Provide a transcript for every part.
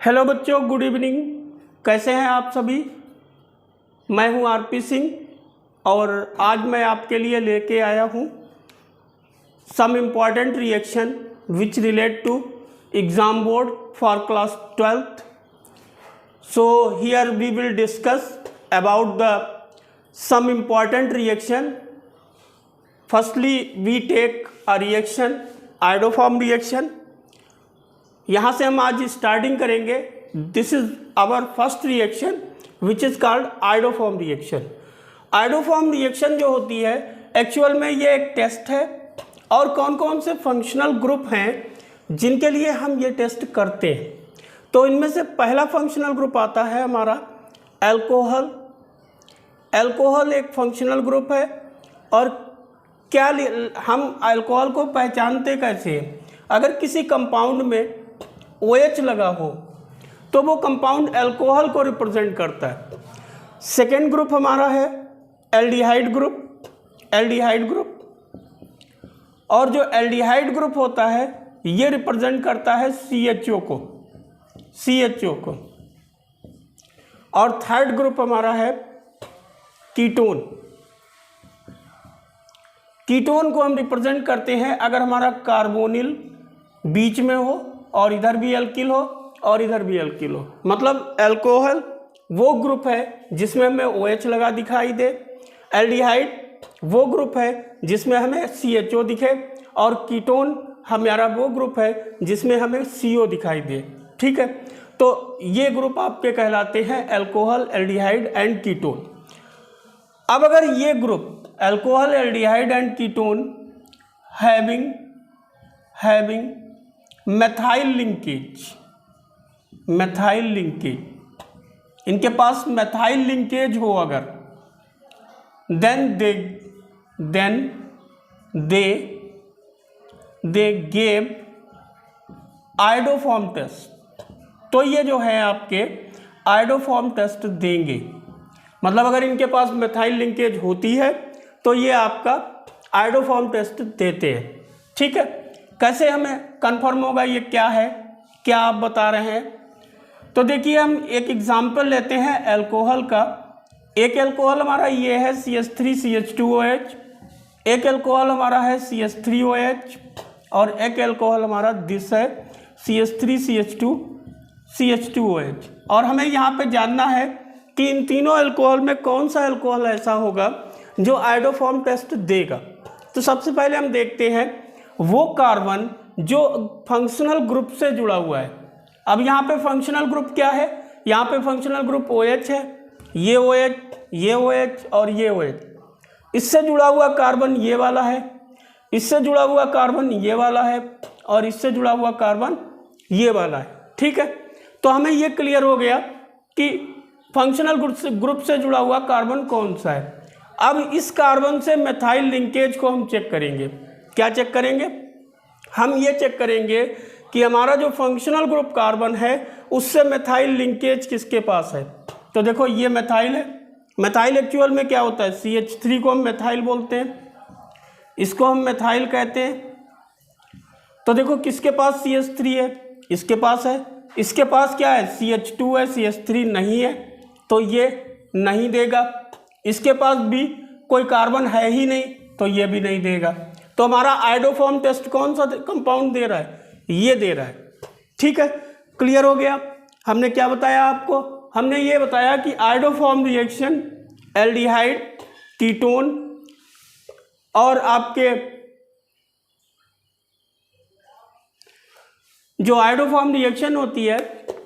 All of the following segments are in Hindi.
हेलो बच्चों, गुड इवनिंग। कैसे हैं आप सभी? मैं हूं आरपी सिंह और आज मैं आपके लिए लेके आया हूं some important reaction which relate to exam board for class 12th। So here we will discuss about the some important reaction. Firstly we take a reaction iodoform reaction. यहाँ से हम आज स्टार्टिंग करेंगे। This is our first reaction which is called iodoform reaction. Iodoform reaction जो होती है एक्चुअल में ये एक टेस्ट है और कौन कौन से फंक्शनल ग्रुप हैं जिनके लिए हम ये टेस्ट करते हैं। तो इनमें से पहला फंक्शनल ग्रुप आता है हमारा एल्कोहल। एल्कोहल एक फंक्शनल ग्रुप है और क्या हम अल्कोहल को पहचानते कैसे हैं? अगर किसी कंपाउंड में OH लगा हो तो वो कंपाउंड अल्कोहल को रिप्रेजेंट करता है। सेकेंड ग्रुप हमारा है एल्डिहाइड ग्रुप। एल्डिहाइड ग्रुप और जो एल्डिहाइड ग्रुप होता है ये रिप्रेजेंट करता है CHO को। और थर्ड ग्रुप हमारा है कीटोन। कीटोन को हम रिप्रेजेंट करते हैं अगर हमारा कार्बोनिल बीच में हो और इधर भी एल्किल हो और इधर भी एल्किल हो। मतलब अल्कोहल वो ग्रुप है जिसमें हमें OH लगा दिखाई दे, एल्डिहाइड वो ग्रुप है जिसमें हमें CHO दिखे और कीटोन हमारा वो ग्रुप है जिसमें हमें CO दिखाई दे। ठीक है, तो ये ग्रुप आपके कहलाते हैं अल्कोहल, एल्डिहाइड एंड कीटोन। अब अगर ये group alcohol, aldehyde and ketone having methyl linkage, इनके पास methyl linkage हो अगर, then they gave iodoform test। तो ये जो है आपके iodoform टेस्ट देंगे। मतलब अगर इनके पास methyl linkage होती है तो ये आपका iodoform टेस्ट देते हैं। ठीक है, कैसे हमें कंफर्म होगा ये क्या है, क्या आप बता रहे हैं? तो देखिए हम एक एग्जांपल लेते हैं अल्कोहल का। एक अल्कोहल हमारा ये है CH3CH2OH, एक अल्कोहल हमारा है CH3OH और एक अल्कोहल हमारा दिस है CH3CH2CH2OH। और हमें यहाँ पे जानना है कि इन तीनों अल्कोहल में कौन सा अल्कोहल ऐसा होगा जो आयोडोफॉर्म टेस्ट देगा। तो सबसे पहले हम देखते हैं वो कार्बन जो फंक्शनल ग्रुप से जुड़ा हुआ है। अब यहाँ पे फंक्शनल ग्रुप क्या है? यहाँ पे फंक्शनल ग्रुप OH है, ये OH और ये OH। इससे जुड़ा हुआ कार्बन ये वाला है, इससे जुड़ा हुआ कार्बन ये वाला है और इससे जुड़ा हुआ कार्बन ये वाला है। ठीक है, तो हमें ये क्लियर हो गया कि फंक्शनल ग्रुप से जुड़ा हुआ कार्बन कौन सा है। अब इस कार्बन से मेथाइल लिंकेज को हम चेक करेंगे। क्या चेक करेंगे? हम ये चेक करेंगे कि हमारा जो फंक्शनल ग्रुप कार्बन है उससे मेथाइल लिंकेज किसके पास है। तो देखो ये मेथाइल है। मेथाइल एक्चुअल में क्या होता है? CH3 को हम मेथाइल बोलते हैं, इसको हम मेथाइल कहते हैं। तो देखो किसके पास CH3 है? इसके पास है। इसके पास क्या है? CH2 है, CH3 नहीं है तो ये नहीं देगा। इसके पास भी कोई कार्बन है ही नहीं तो ये भी नहीं देगा। तो हमारा आयोडोफॉर्म टेस्ट कौन सा कंपाउंड दे रहा है? ये दे रहा है। ठीक है, क्लियर हो गया। हमने क्या बताया आपको? हमने ये बताया कि आयोडोफॉर्म रिएक्शन एल्डिहाइड, कीटोन और आपके जो आयोडोफॉर्म रिएक्शन होती है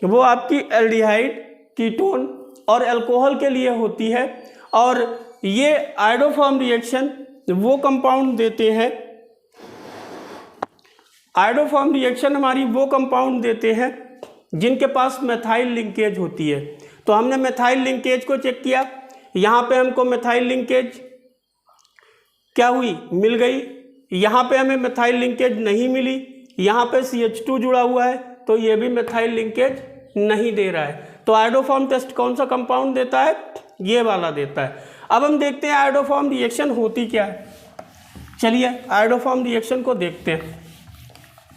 वो आपकी एल्डिहाइड, कीटोन और अल्कोहल के लिए होती है। और ये आयोडोफॉर्म रिएक्शन वो कंपाउंड देते हैं, आयोडोफॉर्म रिएक्शन हमारी वो कंपाउंड देते हैं जिनके पास मेथाइल लिंकेज होती है। तो हमने मेथाइल लिंकेज को चेक किया, यहाँ पे हमको मेथाइल लिंकेज क्या हुई? मिल गई। यहाँ पे हमें मेथाइल लिंकेज नहीं मिली, यहाँ पे CH2 जुड़ा हुआ है तो ये भी मेथाइल लिंकेज नहीं दे रहा है। तो आयोडोफॉर्म टेस्ट कौन सा कंपाउंड देता है? ये वाला देता है। अब हम देखते हैं आयोडोफॉर्म रिएक्शन होती क्या है। चलिए आयोडोफॉर्म रिएक्शन को देखते हैं।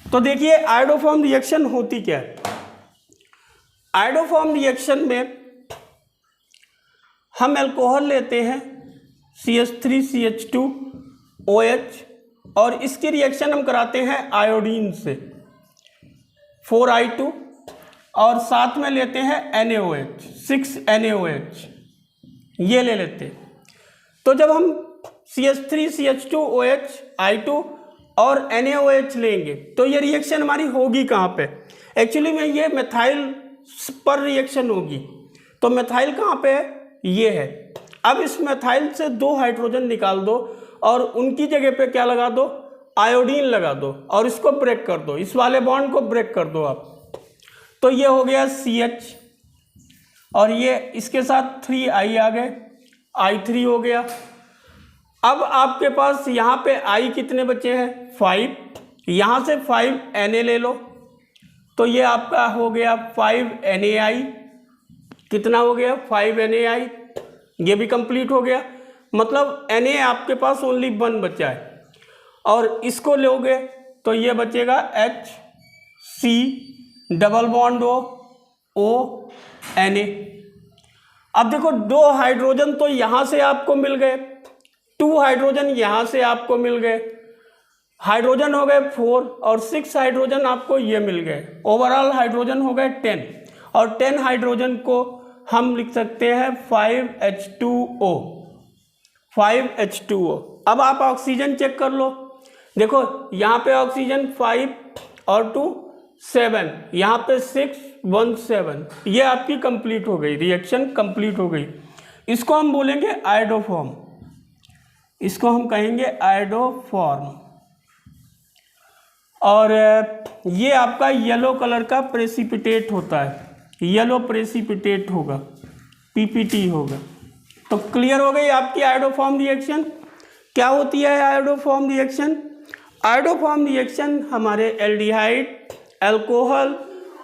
तो देखिए आयोडोफॉर्म रिएक्शन होती क्या है। आयोडोफॉर्म रिएक्शन में हम अल्कोहल लेते हैं CH3CH2OH और इसकी रिएक्शन हम कराते हैं आयोडीन से 4I2 और साथ में लेते हैं NaOH 6NaOH ये ले लेते हैं। तो जब हम CH3CH2OH I2 और NaOH लेंगे तो ये रिएक्शन हमारी होगी कहाँ पे? एक्चुअली में ये मेथाइल पर रिएक्शन होगी। तो मेथाइल कहाँ पे है? ये है। अब इस मेथाइल से 2 हाइड्रोजन निकाल दो और उनकी जगह पे क्या लगा दो? आयोडीन लगा दो और इसको ब्रेक कर दो, इस वाले बॉन्ड को ब्रेक कर दो आप। तो ये हो गया CH और ये इसके साथ 3I आ गए, I3 हो गया। अब आपके पास यहाँ पे I कितने बचे हैं? 5। यहाँ से 5 Na ले लो तो ये आपका हो गया 5 NaI। कितना हो गया? 5 NaI। ये भी कंप्लीट हो गया, मतलब Na आपके पास ओनली 1 बचा है और इसको लोगे तो ये बचेगा HC double bond O Na। अब देखो 2 हाइड्रोजन तो यहाँ से आपको मिल गए, 2 हाइड्रोजन यहाँ से आपको मिल गए, हाइड्रोजन हो गए 4 और 6 हाइड्रोजन आपको ये मिल गए। ओवरऑल हाइड्रोजन हो गए 10 और 10 हाइड्रोजन को हम लिख सकते हैं 5H2O 5H2O। अब आप ऑक्सीजन चेक कर लो, देखो यहाँ पे ऑक्सीजन 5 और 2 7, यहाँ पे 6 1 7, ये आपकी कंप्लीट हो गई, रिएक्शन कंप्लीट हो गई। इसको हम बोलेंगे आयोडोफॉर्म, इसको हम कहेंगे आयोडोफॉर्म। और ये आपका येलो कलर का प्रेसिपिटेट होता है, येलो प्रेसिपिटेट होगा, PPT होगा। तो क्लियर हो गई आपकी आयोडोफॉर्म रिएक्शन। क्या होती है आयोडोफॉर्म रिएक्शन? आयोडोफॉर्म रिएक्शन हमारे एल्डिहाइड, अल्कोहल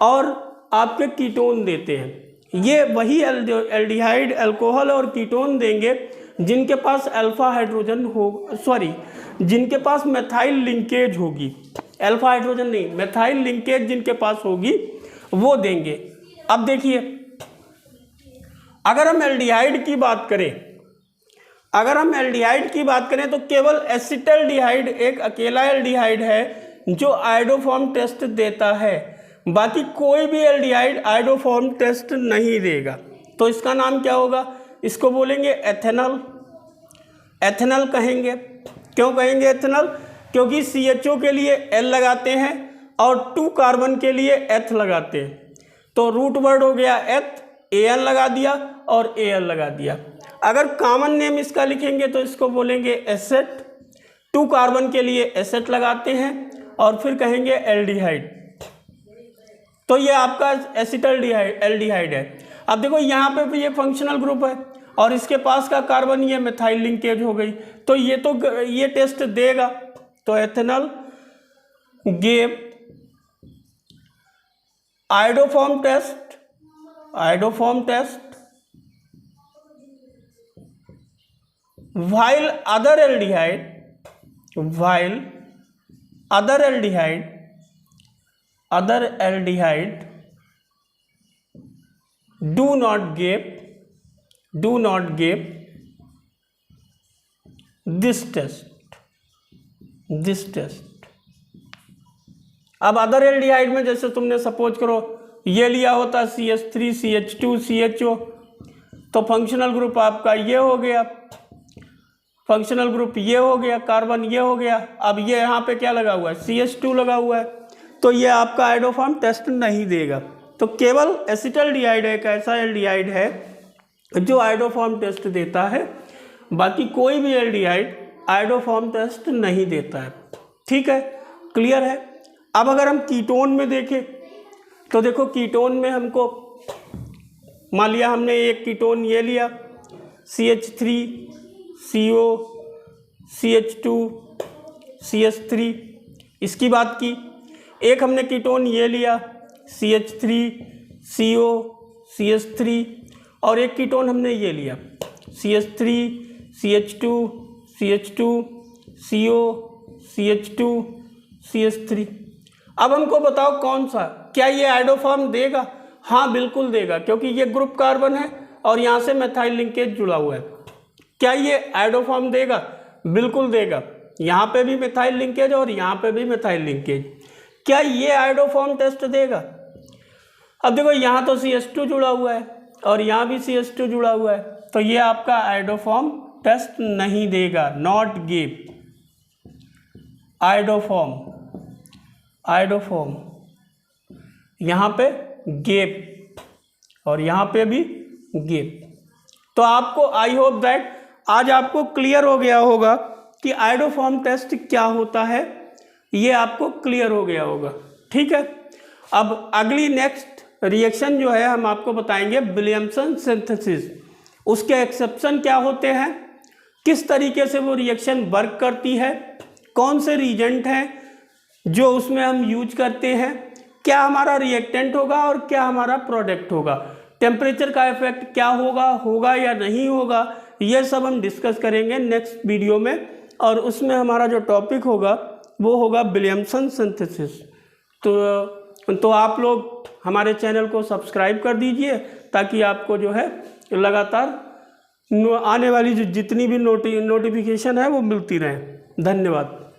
और आपके कीटोन देते हैं। ये वही एल्डिहाइड, अल्कोहल और कीटोन देंगे जिनके पास अल्फा हाइड्रोजन हो, सॉरी जिनके पास मेथाइल लिंकेज होगी, अल्फा हाइड्रोजन नहीं, मेथाइल लिंकेज जिनके पास होगी वो देंगे। अब देखिए, अगर हम एल्डिहाइड की बात करें, अगर हम एल्डिहाइड की बात करें तो केवल एसिटल्डिहाइड एक अकेला एल्डिहाइड है जो आयोडोफॉर्म टेस्ट देता है, बाकी कोई भी एल्डिहाइड आयोडोफॉर्म टेस्ट नहीं देगा। तो इसका नाम क्या होगा? इसको बोलेंगे एथेनॉल। एथेनॉल कहेंगे। क्यों कहेंगे एथेनॉल? क्योंकि CHO के लिए L लगाते हैं और 2 कार्बन के लिए एथ लगाते हैं। तो रूट वर्ड हो गया एथ, An लगा दिया और Al लगा दिया। अगर कॉमन नेम इसका लिखेंगे तो इसको बोलेंगे एसेट, 2 कार्बन के लिए एसेट लगाते हैं और फिर कहेंगे एल्डिहाइड। तो ये आपका एसिटल्डिहाइड एल्डिहाइड है। अब देखो यहाँ पे भी ये फंक्शनल ग्रुप है और इसके पास का कार्बन ये मेथाइल लिंकेज हो गई, तो ये टेस्ट देगा। तो ethanol gave iodoform test, iodoform test while other aldehyde do not give this test। अब अदर एल्डिहाइड में जैसे तुमने सपोज करो ये लिया होता CH3 CH2 CHO, तो फंक्शनल ग्रुप आपका ये हो गया, फंक्शनल ग्रुप ये हो गया, कार्बन ये हो गया। अब ये यहाँ पे क्या लगा हुआ है? CH2 लगा हुआ है, तो ये आपका आयोडोफॉर्म टेस्ट नहीं देगा। तो केवल एसिटल्डिहाइड एक ऐसा एल्डिहाइड है जो आयोडोफॉर्म टेस्ट देता है, बाकी कोई भी एल्डिहाइड आयोडोफॉर्म टेस्ट नहीं देता है। ठीक है, क्लियर है। अब अगर हम कीटोन में देखें तो देखो कीटोन में हमको मान लिया हमने एक कीटोन ये लिया CH3 CO CH2 CH3, इसकी बात की। एक हमने कीटोन ये लिया CH3 CO CH3 और एक कीटोन हमने ये लिया CH3 CH2 CH2 CO CH2 CH3। अब हमको बताओ कौन सा, क्या ये आयोडोफॉर्म देगा? हाँ बिल्कुल देगा, क्योंकि ये ग्रुप कार्बन है और यहाँ से मेथाइल लिंकेज जुड़ा हुआ है। क्या ये आइडोफॉर्म देगा? बिल्कुल देगा। यहाँ पे भी मिथाइल लिंकेज और यहाँ पे भी मिथाइल लिंकेज। क्या ये आइडोफॉर्म टेस्ट देगा? अब देखो यहाँ तो CH2 जुड़ा हुआ है और यहाँ भी CH2 जुड़ा हुआ है, तो ये आपका आइडोफॉर्म टेस्ट नहीं देगा। नॉट गिव आइडोफॉर्म, आइडोफॉर्म यहाँ पे गेप और यहाँ पे भी गेप। तो आपको आई होप दैट आज आपको क्लियर हो गया होगा कि आइडोफॉर्म टेस्ट क्या होता है, ये आपको क्लियर हो गया होगा। ठीक है, अब अगली नेक्स्ट रिएक्शन जो है हम आपको बताएंगे विलियमसन सिंथेसिस। उसके एक्सेप्शन क्या होते हैं, किस तरीके से वो रिएक्शन वर्क करती है, कौन से रीजेंट हैं जो उसमें हम यूज करते हैं, क्या हमारा रिएक्टेंट होगा और क्या हमारा प्रोडक्ट होगा, टेम्परेचर का इफेक्ट क्या होगा या नहीं होगा, ये सब हम डिस्कस करेंगे नेक्स्ट वीडियो में। और उसमें हमारा जो टॉपिक होगा वो होगा विलियमसन सिंथेसिस। तो आप लोग हमारे चैनल को सब्सक्राइब कर दीजिए ताकि आपको जो है लगातार आने वाली जो जितनी भी नोटिफिकेशन है वो मिलती रहे। धन्यवाद।